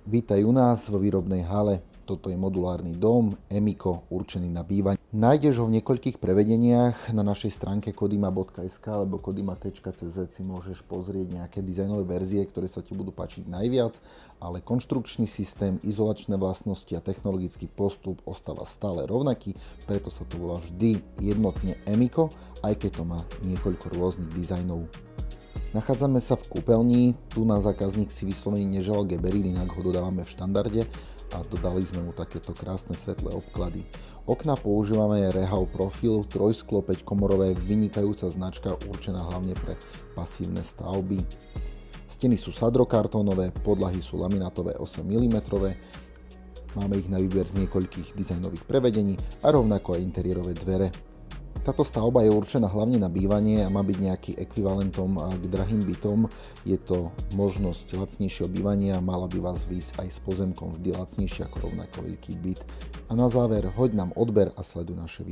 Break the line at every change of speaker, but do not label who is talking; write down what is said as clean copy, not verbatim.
Vítaj u nás vo výrobnej hale. Toto je modulárny dom Emiko určený na bývanie. Nájdeš ho v niekoľkých prevedeniach na našej stránke kodima.sk alebo kodima.cz si môžeš pozrieť nejaké dizajnové verzie, ktoré sa ti budú páčiť najviac, ale konštrukčný systém, izolačné vlastnosti a technologický postup ostáva stále rovnaký, preto sa to volá vždy jednotne Emiko, aj keď to má niekoľko rôznych dizajnov. Nachádzame sa v kúpeľni, tu na zákazník si vyslovene neželal geberín, inak ho dodávame v štandarde a dodali sme mu takéto krásne svetlé obklady. Okná používame Rehau Profil, trojsklo 5-komorové, vynikajúca značka určená hlavne pre pasívne stavby. Steny sú sadrokartónové, podlahy sú laminátové 8 mm, máme ich na výber z niekoľkých dizajnových prevedení a rovnako aj interiérové dvere. Táto stavba je určená hlavne na bývanie a má byť nejaký ekvivalentom k drahým bytom. Je to možnosť lacnejšieho bývania, mala by vás výjsť aj s pozemkom vždy lacnejšie ako rovnako veľký byt. A na záver, hoď nám odber a sleduj naše video.